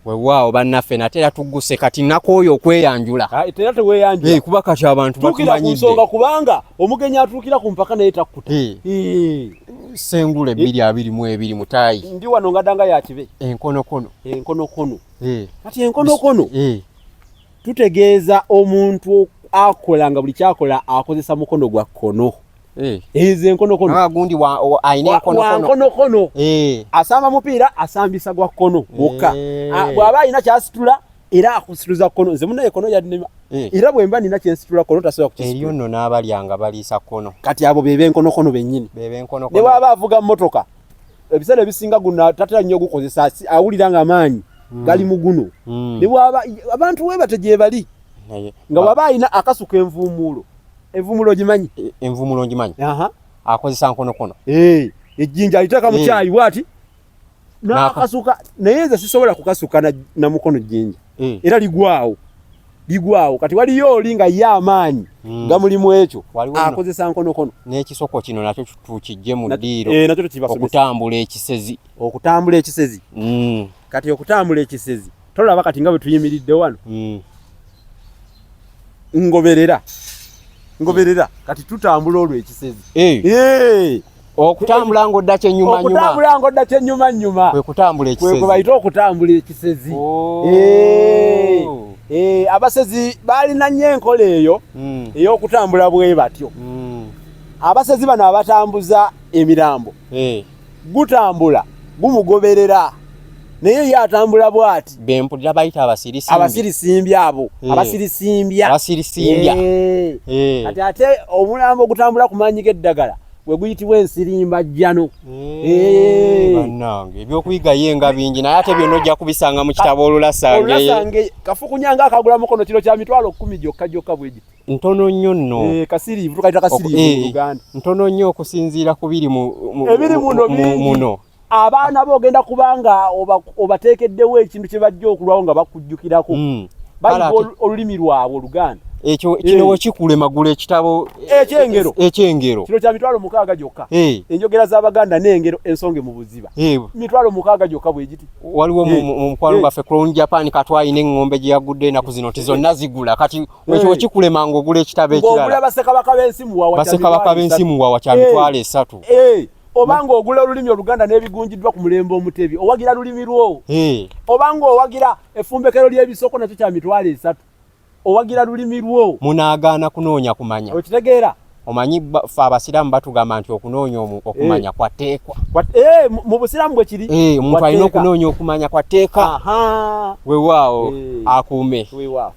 Weewaawo bannaffe natera tugguse kati nakooyo okweyanjula. Tera teweeyanjula. Kuba kati abantu batumanyidde. Nsonga kubanga omugenyi atuukira ku mpaka naye takkuta. Sengule 222 mutaayi. Ndi wano ngadanga ya kibe. Enkonokono. Kati enkonokono. Tutegeeza omuntu akolanga buli kyakola akozesa mukono gwa kkono. Ezo enkonokono. Agundi aina enkonokono. Asamba mupiira asambisa gwa kkono wokka. Bw'aba alina kyasitula era akusituza kkono. Nze munne ekkono yadinema. Era bwe mba nina kyensitula kkono tasobola kukisitula. Eriyo nno n'abalyanga baliisa kkono. Kati abo bebe enkonokono bennyini. Ne bw'aba avuga mmotoka ebiseera ebisinga guno tatera nnyo gukozesa awulira nga amaanyi gali mu guno. Ne bw'aba abantu we bategye bali nga bw'aba alina akasuka envuumuulo. Envuumuulo gimanyi? Envuumuulo ngimanyi. Akozesa nkonokono. Ejjinja aliteeka mu kyayi bw'ati n'akasuka naye nze sisobola kukasuka na mukono jjinja. Era ligwawo kati waliyo oli nga ye amaanyi nga mulimu ekyo akozesa nkonokono. N'ekisoko kino nakyo tukijje mu ddiiro okutambula ekisezi. Kati okutambula ekisezi tolaba kati nga bwe tuyimiridde wano. Ngoberera kati tutambula olwo ekisezi. Okutambula ng'odda kyennyuma kwe kutambula ekisezi. Kwe bayita okutambula ekisezi. Abasezi balina nnyo enkola eyo ey'okutambula bwe batyo. Abasezi bano abatambuza emirambo gutambula gumugoberera naye ye atambula bw'ati. Bempulira bayita abasirisimbya abo. Abasirisimbya. Ate omulambo ogutambula ku maanyi g'eddagala we guyitibwa ensirimbajjano. Bannange ebyokuyiga yenga bingi naye ate byonna ojja kubisanga mu kitabo Olulasange. Kafukunyanga akagula mukono kiro kya mitwalo 10 gyokka bwe giti. Ntono nnyo nno. Kasiriivu tukayita kasiriivu mu Uganda. Ntono nnyo okusinziira ku biri muno. Abaana bogenda kubanga obateekeddewo ekintu kye bajja okulwawo nga bakujjukirako. Bayiga olulimi lwabwe Oluganda. Ekyo kino wekikule magula ekitabo ekyengero kiro kya mitwalo 6 gyokka. Enjogera z'Abaganda n'engero ensonge mu buziba mitwalo 6 gyokka bwe giti. Waliwo mu mukwano gwaffe Crown Japan katwayi n'engombe gye yagudde enaku zino zonna zigula. Kati ekyo wekikule mangu ogula ekitabo ekirala. Ng'ogula Bassekabaka b'ensimu wawa kya mitwalo 3. Obanga ogula olulimi Oluganda n'ebigunjiddwa ku mulembe omutebi owagira lulimi lwo. Obanga owagira effumbekero ly'ebisoko nakyo kya mitwalo 3. Owagira lulimi lwo. Munaagaana kunoonya kumanya. Okitegeera? Omanyi ffe Abasiraamu batugamba nti okunoonya okumanya kwateekwa. Mu Busiraamu bwe kiri? Omuntu alina okunoonya okumanya kwateeka. Weewaawo akuume. Weewaawo.